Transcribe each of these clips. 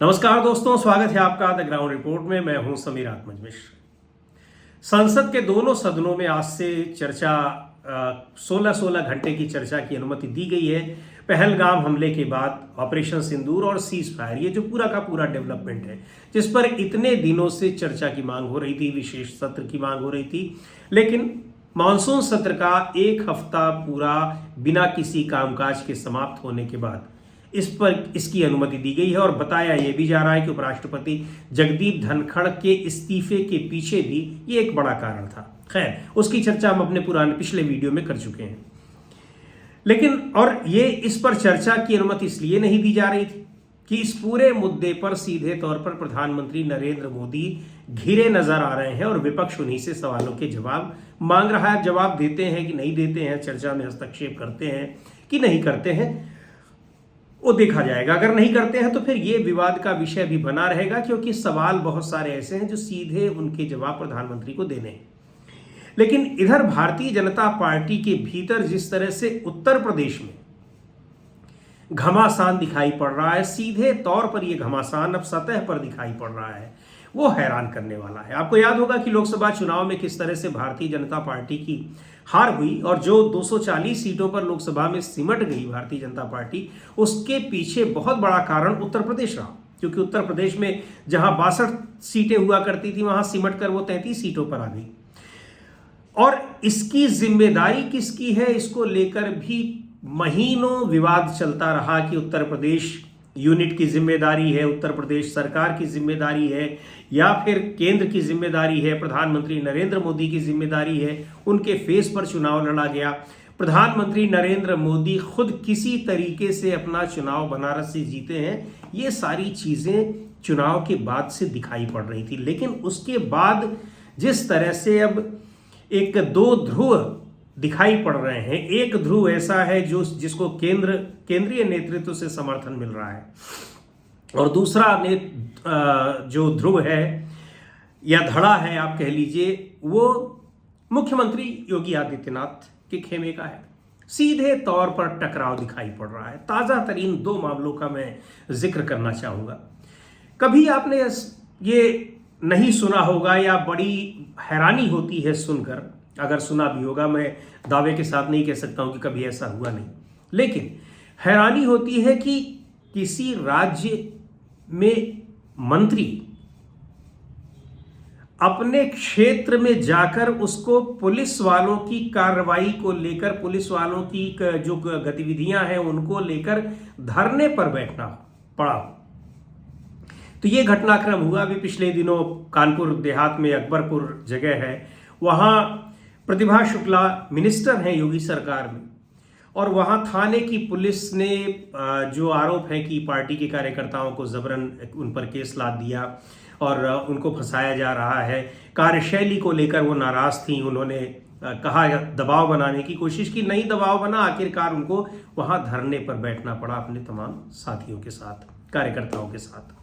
नमस्कार दोस्तों, स्वागत है आपका द ग्राउंड रिपोर्ट में। मैं हूं समीर आत्मज मिश्र। संसद के दोनों सदनों में आज से चर्चा 16-16 घंटे की चर्चा की अनुमति दी गई है। पहलगाम हमले के बाद ऑपरेशन सिंदूर और सीज फायर, ये जो पूरा का पूरा डेवलपमेंट है जिस पर इतने दिनों से चर्चा की मांग हो रही थी, विशेष सत्र की मांग हो रही थी, लेकिन मानसून सत्र का एक हफ्ता पूरा बिना किसी कामकाज के समाप्त होने के बाद इस पर इसकी अनुमति दी गई है। और बताया यह भी जा रहा है कि उपराष्ट्रपति जगदीप धनखड़ के इस्तीफे के पीछे भी ये एक बड़ा कारण था। खैर, उसकी चर्चा हम अपने पिछले वीडियो में कर चुके हैं। लेकिन और ये इस पर चर्चा की अनुमति इसलिए नहीं दी जा रही थी कि इस पूरे मुद्दे पर सीधे तौर पर प्रधानमंत्री नरेंद्र मोदी घिरे नजर आ रहे हैं और विपक्ष उन्हीं से सवालों के जवाब मांग रहा है। जवाब देते हैं कि नहीं देते हैं, चर्चा में हस्तक्षेप करते हैं कि नहीं करते हैं, वो देखा जाएगा। अगर नहीं करते हैं तो फिर ये विवाद का विषय भी बना रहेगा, क्योंकि सवाल बहुत सारे ऐसे हैं जो सीधे उनके जवाब प्रधानमंत्री को देने हैं। लेकिन इधर भारतीय जनता पार्टी के भीतर जिस तरह से उत्तर प्रदेश में घमासान दिखाई पड़ रहा है, सीधे तौर पर यह घमासान अब सतह पर दिखाई पड़ रहा है, वो हैरान करने वाला है। आपको याद होगा कि लोकसभा चुनाव में किस तरह से भारतीय जनता पार्टी की हार हुई और जो 240 सीटों पर लोकसभा में सिमट गई भारतीय जनता पार्टी, उसके पीछे बहुत बड़ा कारण उत्तर प्रदेश रहा। क्योंकि उत्तर प्रदेश में जहां 62 सीटें हुआ करती थी, वहां सिमट कर वो 33 सीटों पर आ गई। और इसकी जिम्मेदारी किसकी है, इसको लेकर भी महीनों विवाद चलता रहा कि उत्तर प्रदेश यूनिट की जिम्मेदारी है, उत्तर प्रदेश सरकार की जिम्मेदारी है, या फिर केंद्र की जिम्मेदारी है, प्रधानमंत्री नरेंद्र मोदी की जिम्मेदारी है। उनके फेस पर चुनाव लड़ा गया। प्रधानमंत्री नरेंद्र मोदी खुद किसी तरीके से अपना चुनाव बनारस से जीते हैं। ये सारी चीजें चुनाव के बाद से दिखाई पड़ रही थी। लेकिन उसके बाद जिस तरह से अब एक दो ध्रुव दिखाई पड़ रहे हैं, एक ध्रुव ऐसा है जिसको केंद्रीय नेतृत्व से समर्थन मिल रहा है, और दूसरा जो ध्रुव है या धड़ा है आप कह लीजिए, वो मुख्यमंत्री योगी आदित्यनाथ के खेमे का है। सीधे तौर पर टकराव दिखाई पड़ रहा है। ताजा तरीन दो मामलों का मैं जिक्र करना चाहूंगा। कभी आपने ये नहीं सुना होगा या बड़ी हैरानी होती है सुनकर, अगर सुना भी होगा, मैं दावे के साथ नहीं कह सकता हूं कि कभी ऐसा हुआ नहीं, लेकिन हैरानी होती है कि किसी राज्य में मंत्री अपने क्षेत्र में जाकर उसको पुलिस वालों की कार्रवाई को लेकर, पुलिस वालों की जो गतिविधियां हैं उनको लेकर धरने पर बैठना पड़ा। तो ये घटनाक्रम हुआ अभी पिछले दिनों कानपुर देहात में, अकबरपुर जगह है, वहां प्रतिभा शुक्ला मिनिस्टर हैं योगी सरकार में, और वहां थाने की पुलिस ने जो आरोप है कि पार्टी के कार्यकर्ताओं को जबरन उन पर केस लाद दिया और उनको फंसाया जा रहा है। कार्यशैली को लेकर वो नाराज थी। उन्होंने कहा, दबाव बनाने की कोशिश की, नहीं दबाव बना, आखिरकार उनको वहां धरने पर बैठना पड़ा अपने तमाम साथियों के साथ, कार्यकर्ताओं के साथ।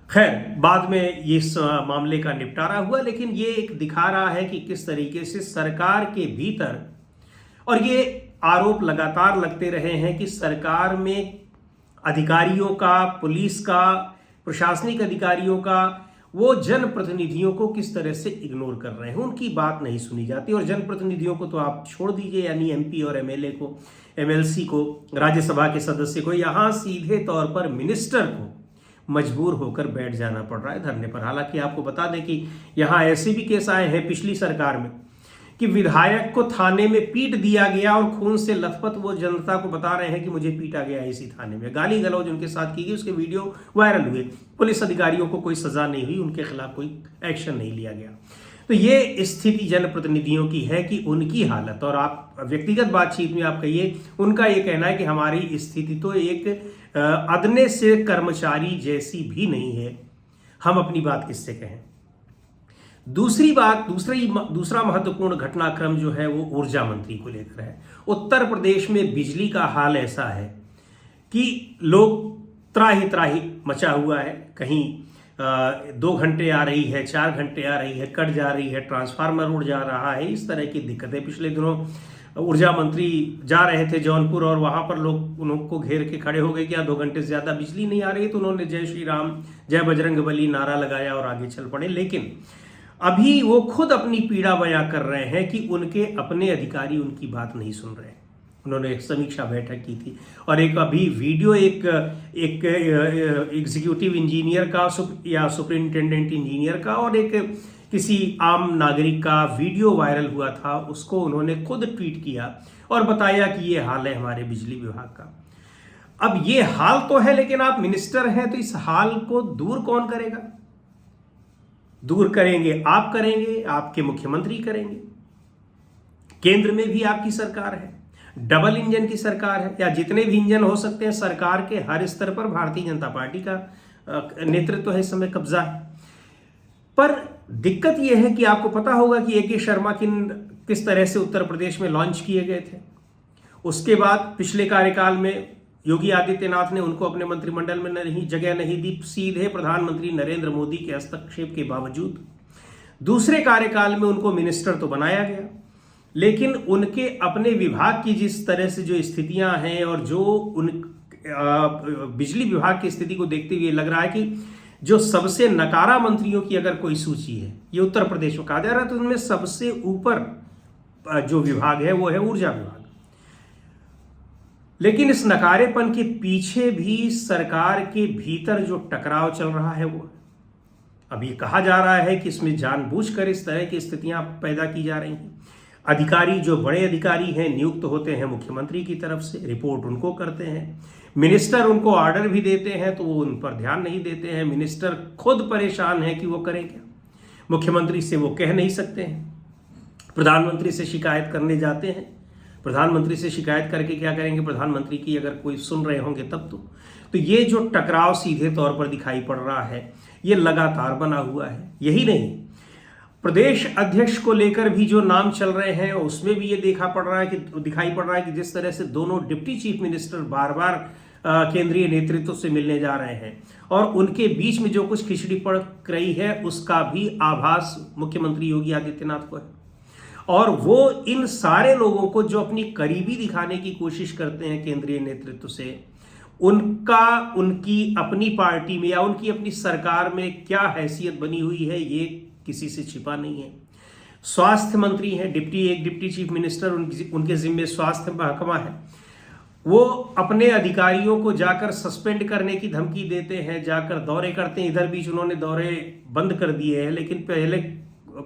खैर, बाद में इस मामले का निपटारा हुआ, लेकिन ये एक दिखा रहा है कि किस तरीके से सरकार के भीतर, और ये आरोप लगातार लगते रहे हैं कि सरकार में अधिकारियों का, पुलिस का, प्रशासनिक अधिकारियों का, वो जनप्रतिनिधियों को किस तरह से इग्नोर कर रहे हैं, उनकी बात नहीं सुनी जाती। और जनप्रतिनिधियों को तो आप छोड़ दीजिए, यानी एमपी और एमएलए को, एमएलसी को, राज्यसभा के सदस्य को, यहां सीधे तौर पर मिनिस्टर को मजबूर होकर बैठ जाना पड़ रहा है धरने पर। हालांकि आपको बता दें कि यहां ऐसे भी केस आए हैं पिछली सरकार में कि विधायक को थाने में पीट दिया गया और खून से लथपथ वो जनता को बता रहे हैं कि मुझे पीटा गया इसी थाने में। गाली गलौज उनके साथ की गई, उसके वीडियो वायरल हुए। पुलिस अधिकारियों को कोई सजा नहीं हुई, उनके खिलाफ कोई एक्शन नहीं लिया गया। तो ये स्थिति जनप्रतिनिधियों की है कि उनकी हालत, और आप व्यक्तिगत बातचीत में आप कहिए, उनका ये कहना है कि हमारी स्थिति तो एक अदने से कर्मचारी जैसी भी नहीं है, हम अपनी बात किससे कहें। दूसरा महत्वपूर्ण घटनाक्रम जो है वो ऊर्जा मंत्री को लेकर है। उत्तर प्रदेश में बिजली का हाल ऐसा है कि लोग त्राही त्राही मचा हुआ है। कहीं 2 घंटे आ रही है, 4 घंटे आ रही है, कट जा रही है, ट्रांसफार्मर उड़ जा रहा है, इस तरह की दिक्कतें पिछले दिनों ऊर्जा मंत्री जा रहे थे जौनपुर और वहां पर लोग उनको घेर के खड़े हो गए कि 2 घंटे से ज्यादा बिजली नहीं आ रही, तो उन्होंने जय श्री राम जय बजरंग बली नारा लगाया और आगे चल पड़े। लेकिन अभी वो खुद अपनी पीड़ा बयां कर रहे हैं कि उनके अपने अधिकारी उनकी बात नहीं सुन रहे। उन्होंने एक समीक्षा बैठक की थी और एक अभी वीडियो एक एग्जीक्यूटिव इंजीनियर का या सुपरिंटेंडेंट इंजीनियर का और एक किसी आम नागरिक का वीडियो वायरल हुआ था, उसको उन्होंने खुद ट्वीट किया और बताया कि ये हाल है हमारे बिजली विभाग का। अब ये हाल तो है, लेकिन आप मिनिस्टर हैं तो इस हाल को दूर कौन करेगा? दूर करेंगे आप करेंगे, आपके मुख्यमंत्री करेंगे। केंद्र में भी आपकी सरकार है, डबल इंजन की सरकार है, या जितने भी इंजन हो सकते हैं सरकार के हर स्तर पर भारतीय जनता पार्टी का नेतृत्व है, इस समय कब्जा है। पर दिक्कत यह है कि आपको पता होगा कि ए.के. शर्मा किस तरह से उत्तर प्रदेश में लॉन्च किए गए थे। उसके बाद पिछले कार्यकाल में योगी आदित्यनाथ ने उनको अपने मंत्रिमंडल में जगह नहीं दी, सीधे प्रधानमंत्री नरेंद्र मोदी के हस्तक्षेप के बावजूद। दूसरे कार्यकाल में उनको मिनिस्टर तो बनाया गया, लेकिन उनके अपने विभाग की जिस तरह से जो स्थितियां हैं और जो बिजली विभाग की स्थिति को देखते हुए लग रहा है कि जो सबसे नकारा मंत्रियों की अगर कोई सूची है, ये उत्तर प्रदेश में कहा जा रहा है, तो उनमें सबसे ऊपर जो विभाग है वो है ऊर्जा विभाग। लेकिन इस नकारेपन के पीछे भी सरकार के भीतर जो टकराव चल रहा है वो अभी कहा जा रहा है कि इसमें जानबूझकर इस तरह की स्थितियां पैदा की जा रही हैं। अधिकारी जो बड़े अधिकारी हैं नियुक्त होते हैं मुख्यमंत्री की तरफ से, रिपोर्ट उनको करते हैं। मिनिस्टर उनको ऑर्डर भी देते हैं तो वो उन पर ध्यान नहीं देते हैं। मिनिस्टर खुद परेशान है कि वो करें क्या, मुख्यमंत्री से वो कह नहीं सकते हैं। प्रधानमंत्री से शिकायत करने जाते हैं, प्रधानमंत्री से शिकायत करके क्या करेंगे, प्रधानमंत्री की अगर कोई सुन रहे होंगे तब तो ये जो टकराव सीधे तौर पर दिखाई पड़ रहा है ये लगातार बना हुआ है। यही नहीं, प्रदेश अध्यक्ष को लेकर भी जो नाम चल रहे हैं उसमें भी ये दिखाई पड़ रहा है कि जिस तरह से दोनों डिप्टी चीफ मिनिस्टर बार बार केंद्रीय नेतृत्व से मिलने जा रहे हैं और उनके बीच में जो कुछ खिचड़ी पड़ रही है उसका भी आभास मुख्यमंत्री योगी आदित्यनाथ को है। और वो इन सारे लोगों को जो अपनी करीबी दिखाने की कोशिश करते हैं केंद्रीय नेतृत्व से, उनकी अपनी पार्टी में या उनकी अपनी सरकार में क्या हैसियत बनी हुई है ये किसी से छिपा नहीं है। स्वास्थ्य मंत्री हैं, डिप्टी चीफ मिनिस्टर, उनके जिम्मे स्वास्थ्य महकमा है। वो अपने अधिकारियों को जाकर सस्पेंड करने की धमकी देते हैं, जाकर दौरे करते हैं। इधर बीच उन्होंने दौरे बंद कर दिए हैं, लेकिन पहले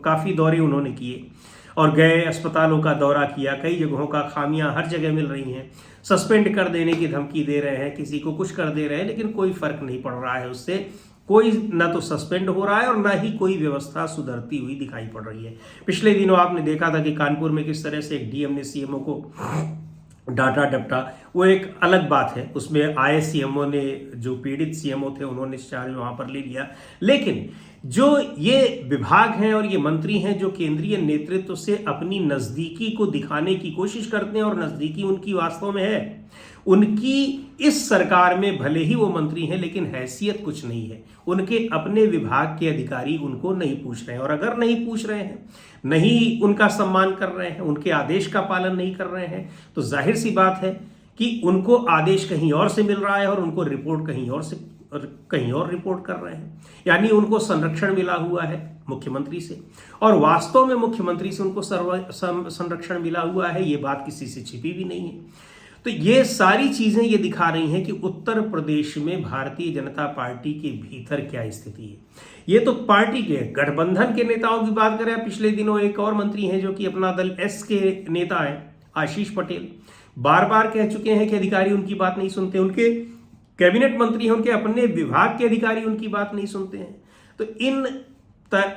काफ़ी दौरे उन्होंने किए और गए, अस्पतालों का दौरा किया। कई जगहों का खामियां हर जगह मिल रही हैं, सस्पेंड कर देने की धमकी दे रहे हैं, किसी को कुछ कर दे रहे हैं, लेकिन कोई फर्क नहीं पड़ रहा है उससे। कोई ना तो सस्पेंड हो रहा है और ना ही कोई व्यवस्था सुधरती हुई दिखाई पड़ रही है। पिछले दिनों आपने देखा था कि कानपुर में किस तरह से एक डीएम ने सीएमओ को डांटा डपटा, वो एक अलग बात है। उसमें आए सीएमओ ने, जो पीड़ित सीएमओ थे, उन्होंने चार्ज वहां पर ले लिया। लेकिन जो ये विभाग हैं और ये मंत्री हैं जो केंद्रीय नेतृत्व से अपनी नजदीकी को दिखाने की कोशिश करते हैं, और नजदीकी उनकी वास्तव में है, उनकी इस सरकार में भले ही वो मंत्री हैं लेकिन हैसियत कुछ नहीं है। उनके अपने विभाग के अधिकारी उनको नहीं पूछ रहे हैं, और अगर नहीं पूछ रहे हैं, नहीं उनका सम्मान कर रहे हैं, उनके आदेश का पालन नहीं कर रहे हैं, तो जाहिर सी बात है कि उनको आदेश कहीं और से मिल रहा है और उनको रिपोर्ट कहीं और रिपोर्ट कर रहे हैं। यानी उनको संरक्षण मिला हुआ है मुख्यमंत्री से, और वास्तव में मुख्यमंत्री से उनको संरक्षण मिला हुआ है, ये बात किसी से छिपी भी नहीं है। तो ये सारी चीजें ये दिखा रही हैं कि उत्तर प्रदेश में भारतीय जनता पार्टी के भीतर क्या स्थिति है। ये तो पार्टी के गठबंधन के नेताओं की बात करें। पिछले दिनों एक और मंत्री हैं जो कि अपना दल एस के नेता है, आशीष पटेल, बार बार कह चुके हैं कि अधिकारी उनकी बात नहीं सुनते। उनके कैबिनेट मंत्री हैं, उनके अपने विभाग के अधिकारी उनकी बात नहीं सुनते हैं। तो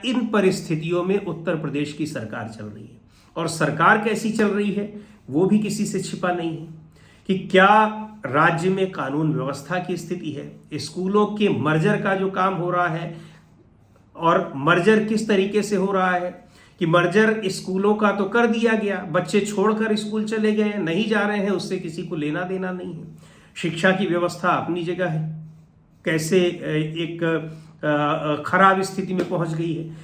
इन परिस्थितियों में उत्तर प्रदेश की सरकार चल रही है, और सरकार कैसी चल रही है वो भी किसी से छिपा नहीं है कि क्या राज्य में कानून व्यवस्था की स्थिति है, स्कूलों के मर्जर का जो काम हो रहा है, और मर्जर किस तरीके से हो रहा है कि मर्जर स्कूलों का तो कर दिया गया, बच्चे छोड़कर स्कूल चले गए, नहीं जा रहे हैं, उससे किसी को लेना देना नहीं है। शिक्षा की व्यवस्था अपनी जगह है, कैसे एक खराब स्थिति में पहुंच गई है।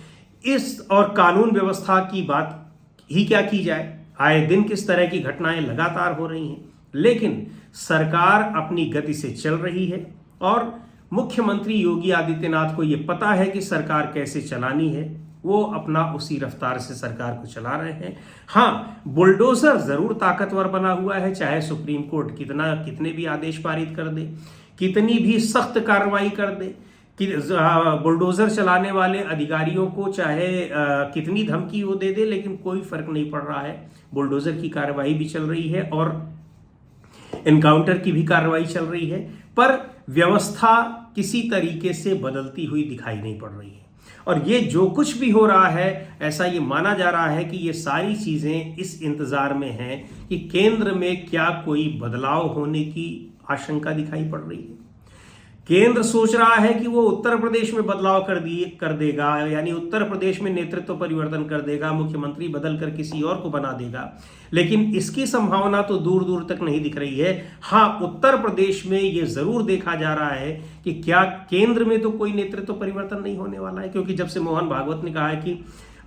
इस और कानून व्यवस्था की बात ही क्या की जाए। आए दिन किस तरह की घटनाएं लगातार हो रही हैं, लेकिन सरकार अपनी गति से चल रही है और मुख्यमंत्री योगी आदित्यनाथ को ये पता है कि सरकार कैसे चलानी है। वो अपना उसी रफ्तार से सरकार को चला रहे हैं। हाँ, बुलडोजर जरूर ताकतवर बना हुआ है, चाहे सुप्रीम कोर्ट कितने भी आदेश पारित कर दे, कितनी भी सख्त कार्रवाई कर दे, कि बुलडोजर चलाने वाले अधिकारियों को चाहे कितनी धमकी वो दे दे, लेकिन कोई फर्क नहीं पड़ रहा है। बुलडोजर की कार्रवाई भी चल रही है और एनकाउंटर की भी कार्रवाई चल रही है, पर व्यवस्था किसी तरीके से बदलती हुई दिखाई नहीं पड़ रही है। और ये जो कुछ भी हो रहा है, ऐसा ये माना जा रहा है कि ये सारी चीजें इस इंतजार में हैं कि केंद्र में क्या कोई बदलाव होने की आशंका दिखाई पड़ रही है। केंद्र सोच रहा है कि वो उत्तर प्रदेश में बदलाव कर देगा, यानी उत्तर प्रदेश में नेतृत्व परिवर्तन कर देगा, मुख्यमंत्री बदलकर किसी और को बना देगा, लेकिन इसकी संभावना तो दूर दूर तक नहीं दिख रही है। हाँ, उत्तर प्रदेश में ये जरूर देखा जा रहा है कि क्या केंद्र में तो कोई नेतृत्व परिवर्तन नहीं होने वाला है, क्योंकि जब से मोहन भागवत ने कहा है कि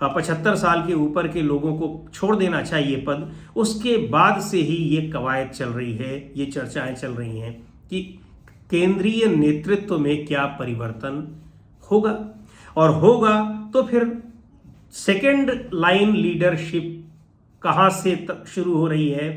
75 साल के ऊपर के लोगों को छोड़ देना चाहिए पद, उसके बाद से ही ये कवायद चल रही है, ये चर्चाएं चल रही हैं कि केंद्रीय नेतृत्व में क्या परिवर्तन होगा, और होगा तो फिर सेकेंड लाइन लीडरशिप कहां से शुरू हो रही है,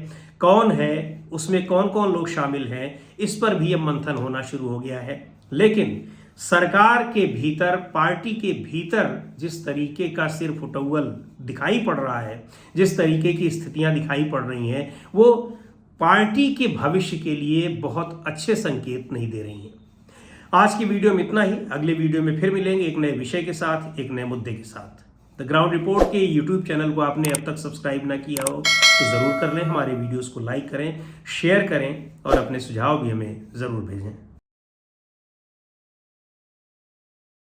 कौन है उसमें, कौन कौन लोग शामिल हैं, इस पर भी अब मंथन होना शुरू हो गया है। लेकिन सरकार के भीतर, पार्टी के भीतर जिस तरीके का सिर फुटौल दिखाई पड़ रहा है, जिस तरीके की स्थितियां दिखाई पड़ रही हैं, वो पार्टी के भविष्य के लिए बहुत अच्छे संकेत नहीं दे रही हैं। आज की वीडियो में इतना ही। अगले वीडियो में फिर मिलेंगे एक नए विषय के साथ, एक नए मुद्दे के साथ। द ग्राउंड रिपोर्ट के यूट्यूब चैनल को आपने अब तक सब्सक्राइब ना किया हो तो ज़रूर कर लें। हमारे वीडियोस को लाइक करें, शेयर करें और अपने सुझाव भी हमें ज़रूर भेजें।